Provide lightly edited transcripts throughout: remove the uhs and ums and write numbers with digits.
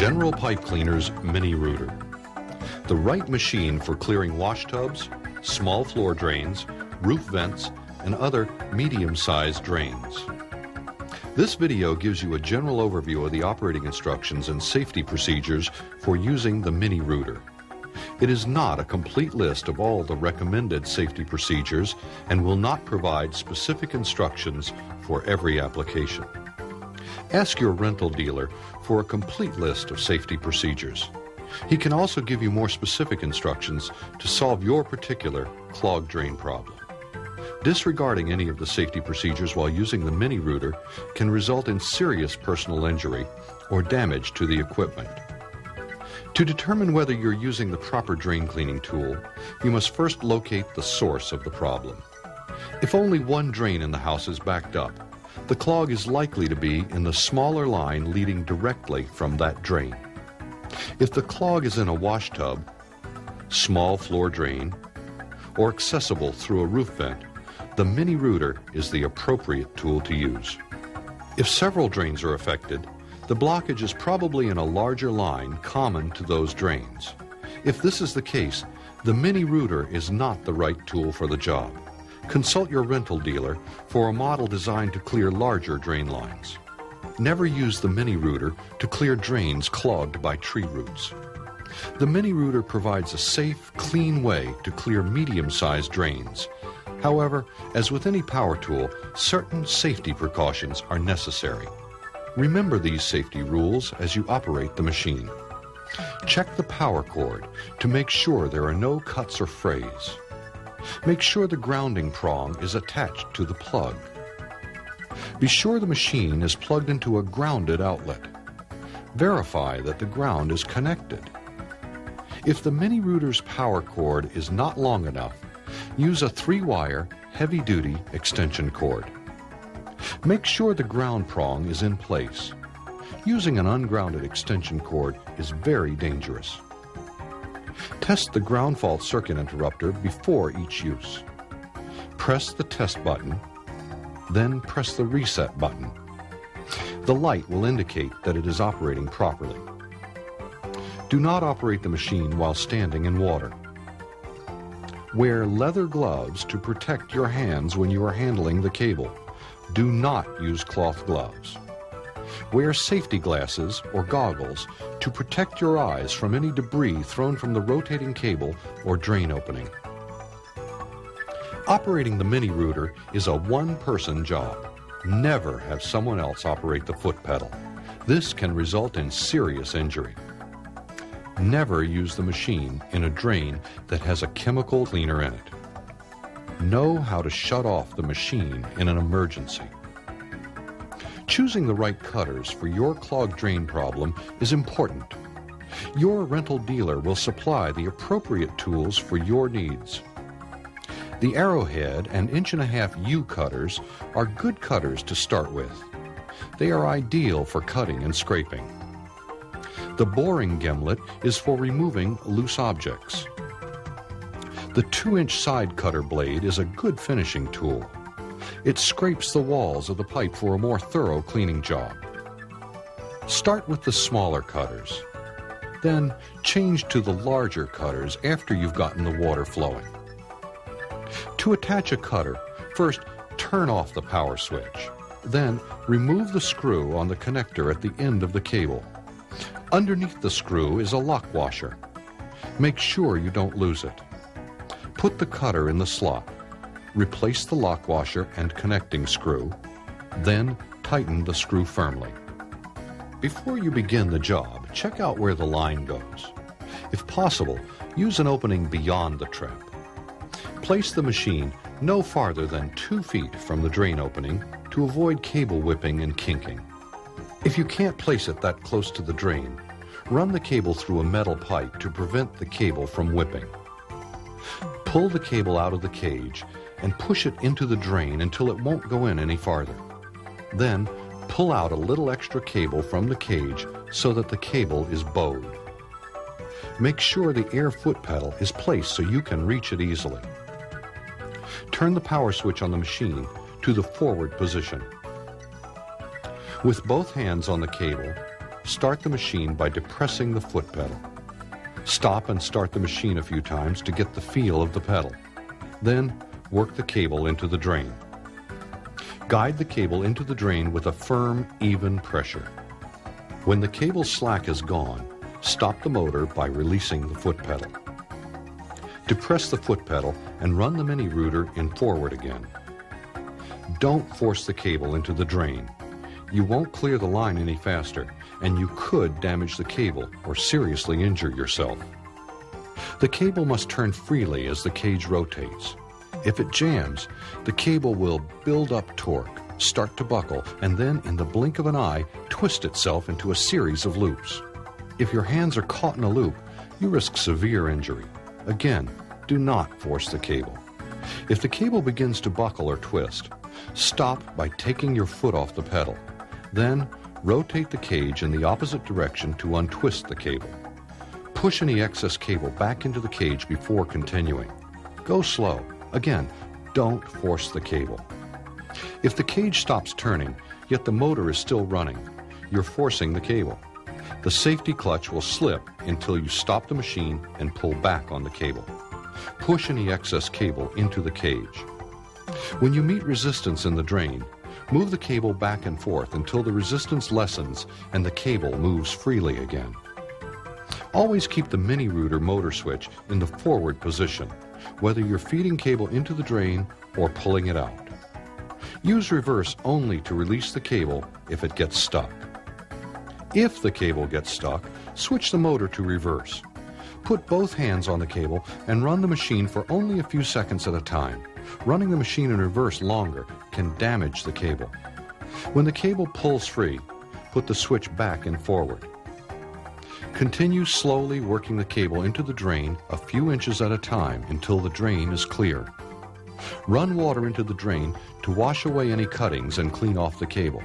General Pipe Cleaner's Mini Rooter. The right machine for clearing wash tubs, small floor drains, roof vents, and other medium-sized drains. This video gives you a general overview of the operating instructions and safety procedures for using the Mini Rooter. It is not a complete list of all the recommended safety procedures and will not provide specific instructions for every application. Ask your rental dealer for a complete list of safety procedures. He can also give you more specific instructions to solve your particular clogged drain problem. Disregarding any of the safety procedures while using the Mini Rooter can result in serious personal injury or damage to the equipment. To determine whether you're using the proper drain cleaning tool, you must first locate the source of the problem. If only one drain in the house is backed up, the clog is likely to be in the smaller line leading directly from that drain. If the clog is in a wash tub, small floor drain, or accessible through a roof vent, the Mini Rooter is the appropriate tool to use. If several drains are affected, the blockage is probably in a larger line common to those drains. If this is the case, the Mini Rooter is not the right tool for the job. Consult your rental dealer for a model designed to clear larger drain lines. Never use the Mini Rooter to clear drains clogged by tree roots. The Mini Rooter provides a safe, clean way to clear medium-sized drains. However, as with any power tool, certain safety precautions are necessary. Remember these safety rules as you operate the machine. Check the power cord to make sure there are no cuts or frays. Make sure the grounding prong is attached to the plug. Be sure the machine is plugged into a grounded outlet. Verify that the ground is connected. If the Mini Rooter's power cord is not long enough, use a 3-wire, heavy-duty extension cord. Make sure the ground prong is in place. Using an ungrounded extension cord is very dangerous. Test the ground fault circuit interrupter before each use. Press the test button, then press the reset button. The light will indicate that it is operating properly. Do not operate the machine while standing in water. Wear leather gloves to protect your hands when you are handling the cable. Do not use cloth gloves. Wear safety glasses or goggles to protect your eyes from any debris thrown from the rotating cable or drain opening. Operating the Mini Rooter is a one-person job. Never have someone else operate the foot pedal. This can result in serious injury. Never use the machine in a drain that has a chemical cleaner in it. Know how to shut off the machine in an emergency. Choosing the right cutters for your clogged drain problem is important. Your rental dealer will supply the appropriate tools for your needs. The Arrowhead and 1.5 U cutters are good cutters to start with. They are ideal for cutting and scraping. The boring gimlet is for removing loose objects. The 2-inch side cutter blade is a good finishing tool. It scrapes the walls of the pipe for a more thorough cleaning job. Start with the smaller cutters. Then change to the larger cutters after you've gotten the water flowing. To attach a cutter, first turn off the power switch. Then remove the screw on the connector at the end of the cable. Underneath the screw is a lock washer. Make sure you don't lose it. Put the cutter in the slot. Replace the lock washer and connecting screw, then tighten the screw firmly. Before you begin the job, check out where the line goes. If possible, use an opening beyond the trap. Place the machine no farther than 2 feet from the drain opening to avoid cable whipping and kinking. If you can't place it that close to the drain, run the cable through a metal pipe to prevent the cable from whipping. Pull the cable out of the cage and push it into the drain until it won't go in any farther. Then, pull out a little extra cable from the cage so that the cable is bowed. Make sure the air foot pedal is placed so you can reach it easily. Turn the power switch on the machine to the forward position. With both hands on the cable, start the machine by depressing the foot pedal. Stop and start the machine a few times to get the feel of the pedal. Then work the cable into the drain. Guide the cable into the drain with a firm, even pressure. When the cable slack is gone, stop the motor by releasing the foot pedal. Depress the foot pedal and run the mini rooter in forward again. Don't force the cable into the drain. You won't clear the line any faster, and you could damage the cable or seriously injure yourself. The cable must turn freely as the cage rotates. If it jams, the cable will build up torque, start to buckle, and then in the blink of an eye, twist itself into a series of loops. If your hands are caught in a loop, you risk severe injury. Again, do not force the cable. If the cable begins to buckle or twist, stop by taking your foot off the pedal. Then, rotate the cage in the opposite direction to untwist the cable. Push any excess cable back into the cage before continuing. Go slow. Again, don't force the cable. If the cage stops turning, yet the motor is still running, you're forcing the cable. The safety clutch will slip until you stop the machine and pull back on the cable. Push any excess cable into the cage. When you meet resistance in the drain, move the cable back and forth until the resistance lessens and the cable moves freely again. Always keep the mini rooter motor switch in the forward position, whether you're feeding cable into the drain or pulling it out. Use reverse only to release the cable if it gets stuck. If the cable gets stuck, switch the motor to reverse. Put both hands on the cable and run the machine for only a few seconds at a time. Running the machine in reverse longer can damage the cable. When the cable pulls free, put the switch back and forward. Continue slowly working the cable into the drain a few inches at a time until the drain is clear. Run water into the drain to wash away any cuttings and clean off the cable.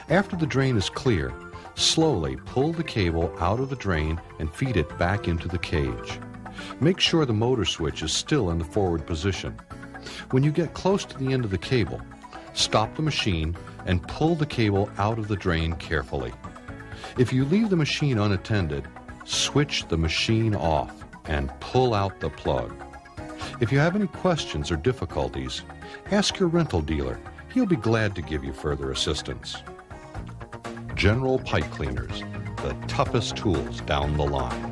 After the drain is clear, slowly pull the cable out of the drain and feed it back into the cage. Make sure the motor switch is still in the forward position. When you get close to the end of the cable, stop the machine and pull the cable out of the drain carefully. If you leave the machine unattended, switch the machine off and pull out the plug. If you have any questions or difficulties, ask your rental dealer. He'll be glad to give you further assistance. General Pipe Cleaners, the toughest tools down the line.